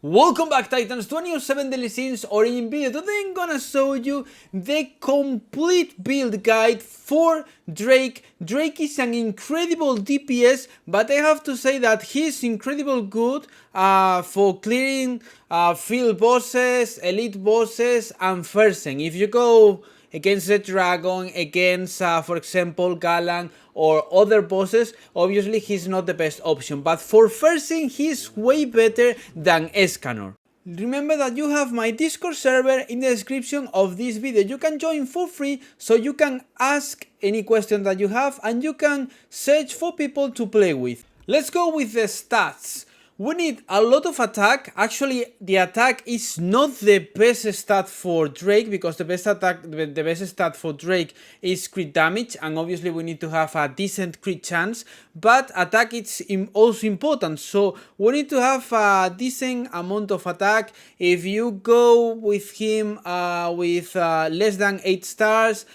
Welcome back, Titans, to a new 7 Daily Sins Origin video. Today I'm gonna show you the complete build guide for Drake. Drake is an incredible DPS, but I have to say that he's incredibly good for clearing field bosses, elite bosses, and fersing. If you go against the dragon, against for example Galan or other bosses, obviously he's not the best option, but for fersing he's way better than Escanor. Remember that you have my Discord server in the description of this video. You can join for free, so you can ask any question that you have and you can search for people to play with. Let's go with the stats. We need a lot of attack. Actually, the attack is not the best stat for Drake, because the best stat for Drake is crit damage, and obviously we need to have a decent crit chance, but attack is also important, so we need to have a decent amount of attack. If you go with him with less than 8 stars,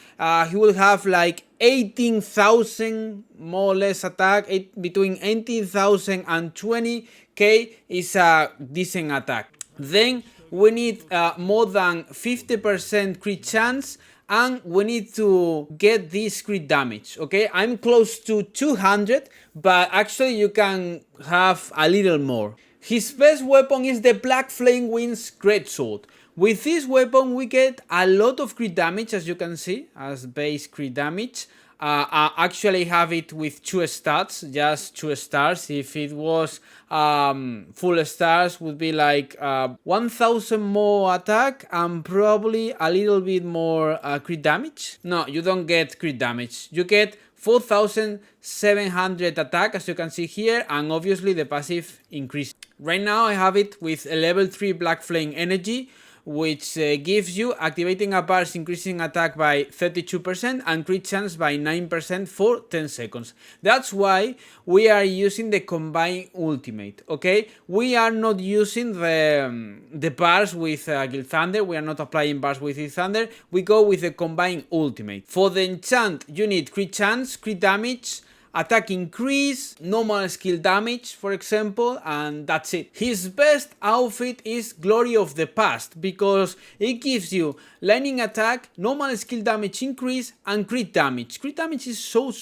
he will have like 18,000 more or less attack. Between 18,000 and 20k is a decent attack. Then we need more than 50% crit chance, and we need to get this crit damage. Okay, I'm close to 200, but actually you can have a little more. His best weapon is the Black Flame Winds Greatsword. With this weapon we get a lot of crit damage, as you can see, as base crit damage. I actually have it with 2 stats, just 2 stars. If it was full stars, would be like 1000 more attack and probably a little bit more crit damage. No, you don't get crit damage. You get 4700 attack, as you can see here, and obviously the passive increase. Right now I have it with a level 3 Black Flame Energy, which gives you activating a burst, increasing attack by 32% and crit chance by 9% for 10 seconds. That's why we are using the combined ultimate, okay? We are not using the bars with Gilthander. We are not applying bars with Gilthander. We go with the combined ultimate. For the enchant, you need crit chance, crit damage, attack increase, normal skill damage, for example, and that's it. His best outfit is Glory of the Past, because it gives you lightning attack, normal skill damage increase, and crit damage. Crit damage is so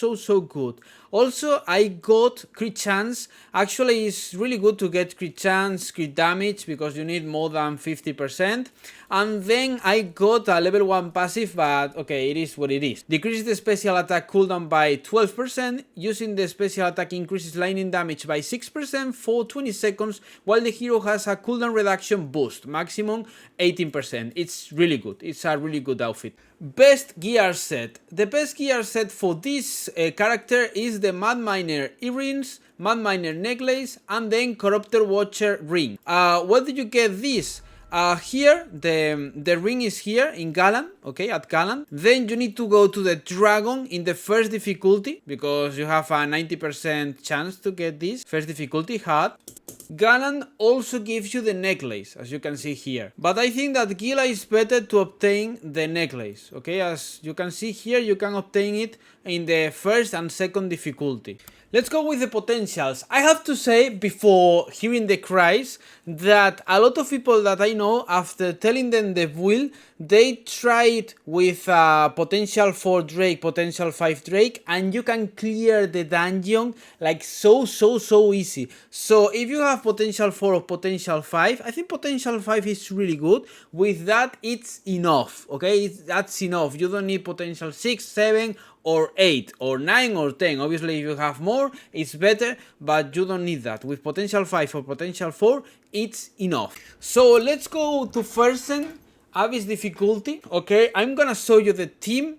good. Also, I got crit chance. Actually, it's really good to get crit chance, crit damage, because you need more than 50%. And then I got a level 1 passive, but okay, it is what it is. Decreases the special attack cooldown by 12%. Using the special attack increases lightning damage by 6% for 20 seconds, while the hero has a cooldown reduction boost, maximum 18%. It's really good. It's a really good outfit. Best gear set. The best gear set for this character is the Mad Miner earrings, Mad Miner necklace, and then Corruptor Watcher ring. Where did you get this? Here, the ring is here in Galan, okay, at Galan. Then you need to go to the dragon in the first difficulty, because you have a 90% chance to get this. First difficulty hard. Galan also gives you the necklace, as you can see here. But I think that Gila is better to obtain the necklace, okay? As you can see here, you can obtain it in the first and second difficulty. Let's go with the potentials. I have to say, before hearing the cries, that a lot of people that I know, after telling them the build, they tried with potential 4 Drake, potential 5 Drake, and you can clear the dungeon like so easy. So if you have potential 4 or potential 5, I think potential 5 is really good. With that, it's enough, okay? That's enough. You don't need potential 6, 7, or 8 or 9 or 10. Obviously, if you have more, it's better, but you don't need that. With potential 5 or potential 4, it's enough. So let's go to Fersen, Abyss difficulty. Okay, I'm gonna show you the team.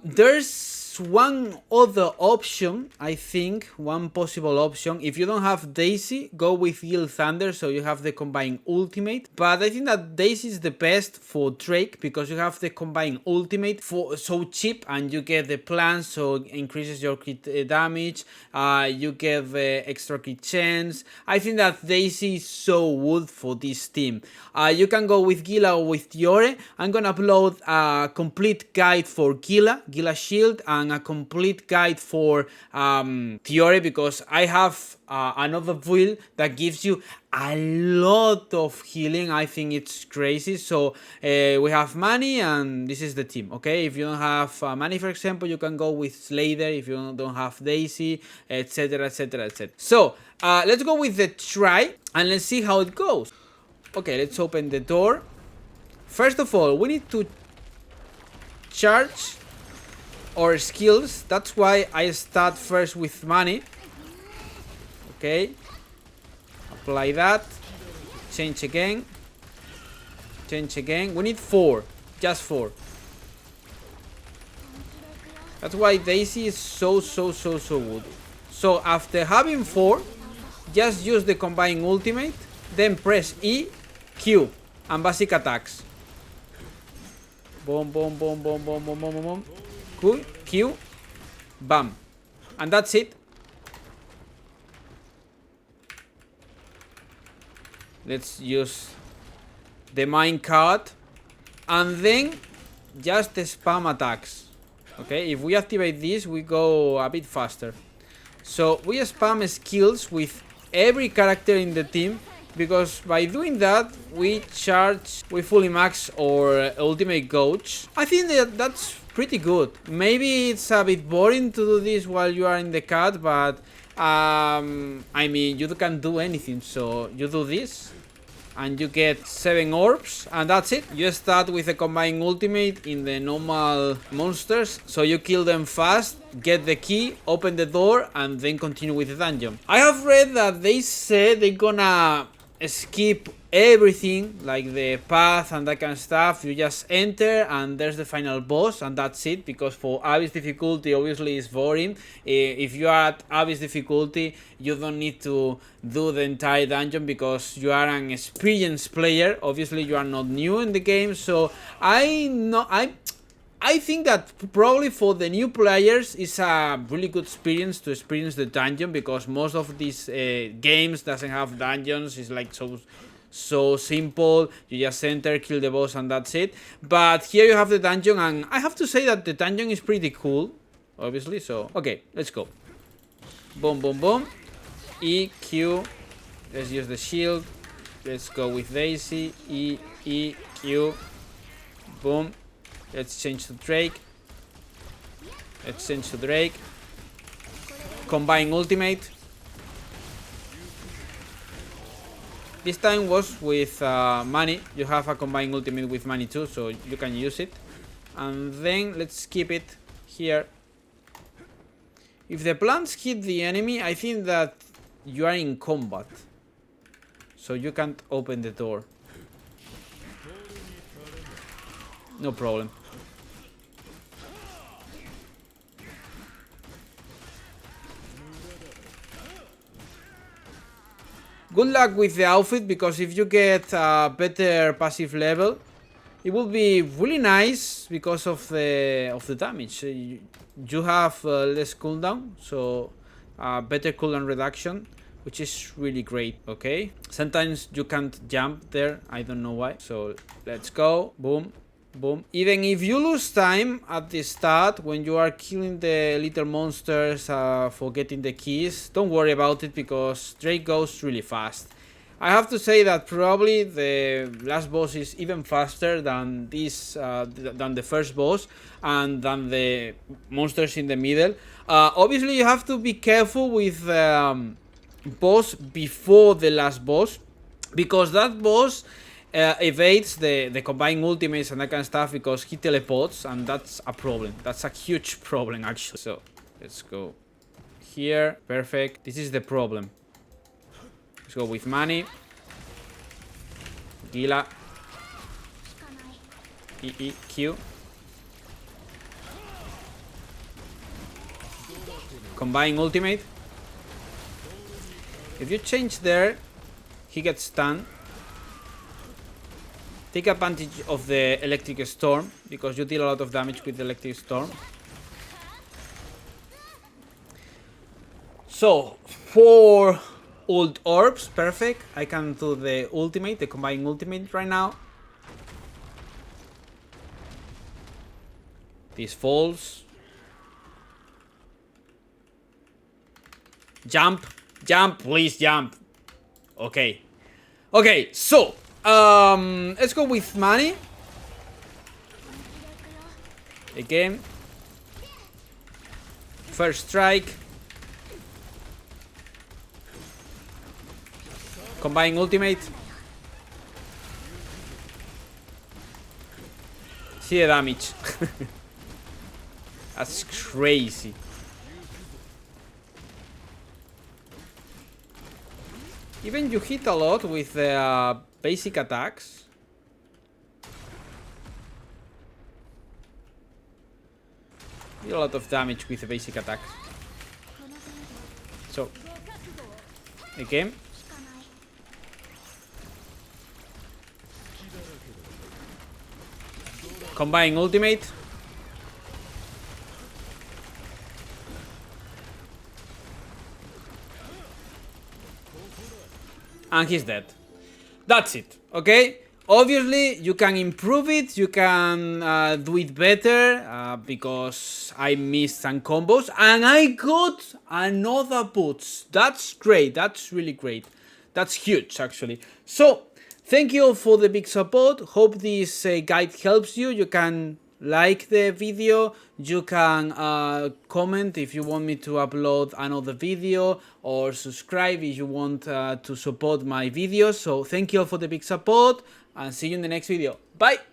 There's one other option, I think, one possible option. If you don't have Daisy, go with Gilthander, so you have the combined ultimate. But I think that Daisy is the best for Drake, because you have the combined ultimate for so cheap, and you get the plan, so it increases your crit damage. You get the extra crit chance. I think that Daisy is so good for this team. You can go with Gila or with Diore. I'm gonna upload a complete guide for Gila Shield and and a complete guide for theory, because I have another build that gives you a lot of healing. I think it's crazy. So we have Manny, and this is the team. Okay, if you don't have Manny, for example, you can go with Slater. If you don't have Daisy, etc, etc, etc. So let's go with the try and let's see how it goes. Okay, let's open the door. First of all, we need to charge our skills. That's why I start first with Manny. Okay, apply that, change again, change again. We need 4, just 4. That's why Daisy is so good. So after having 4, just use the combined ultimate, then press E, Q, and basic attacks. Boom, boom, boom, boom, boom, boom, boom, boom, boom. Cool, Q, bam, and that's it. Let's use the minecart, and then just the spam attacks. Okay, if we activate this, we go a bit faster. So we spam skills with every character in the team, because by doing that, we fully max our ultimate gauge. I think that's pretty good. Maybe it's a bit boring to do this while you are in the cut, but I mean, you can't do anything, so you do this and you get 7 orbs, and that's it. You start with a combined ultimate in the normal monsters, so you kill them fast, get the key, open the door, and then continue with the dungeon. I have read that they said they're gonna skip everything, like the path and that kind of stuff. You just enter and there's the final boss, and that's it, because for Abyss difficulty obviously it's boring. If you are at Abyss difficulty, you don't need to do the entire dungeon because you are an experienced player. Obviously you are not new in the game, so I think that probably for the new players it's a really good experience to experience the dungeon, because most of these games doesn't have dungeons. It's like so simple. You just enter, kill the boss, and that's it. But here you have the dungeon, and I have to say that the dungeon is pretty cool, obviously. So okay, let's go. Boom, boom, boom. E, Q. Let's use the shield. Let's go with Daisy. E, E, Q. Boom. Let's change to Drake. Let's change to Drake. Combine ultimate. This time was with Manny. You have a combined ultimate with Manny too, so you can use it. And then let's keep it here. If the plants hit the enemy, I think that you are in combat, so you can't open the door. No problem. Good luck with the outfit, because if you get a better passive level, it will be really nice because of the damage. You have less cooldown, so better cooldown reduction, which is really great. Okay, sometimes you can't jump there, I don't know why. So let's go. Boom, boom. Even if you lose time at the start when you are killing the little monsters for getting the keys, don't worry about it, because Drake goes really fast. I have to say that probably the last boss is even faster than this, than the first boss and than the monsters in the middle. Obviously you have to be careful with boss before the last boss, because that boss evades the combined ultimates and that kind of stuff, because he teleports, and that's a problem. That's a huge problem actually. So let's go here. Perfect. This is the problem. Let's go with Manny. Gila. E, Q. Combine ultimate. If you change there, he gets stunned. Take advantage of the electric storm, because you deal a lot of damage with the electric storm. So, 4 ult orbs, perfect. I can do the ultimate, the combined ultimate right now. This falls. Jump, jump, please jump. Okay. Okay, so let's go with money. Again. First strike. Combine ultimate. See the damage. That's crazy. Even you hit a lot with the basic attacks. Do a lot of damage with the basic attacks. So, again. Combine ultimate. And he's dead. That's it, okay? Obviously, you can improve it, you can do it better, because I missed some combos, and I got another boots. That's great, that's really great. That's huge, actually. So, thank you all for the big support. Hope this guide helps you. You can like the video, you can comment if you want me to upload another video, or subscribe if you want to support my videos. So thank you all for the big support, and see you in the next video. Bye!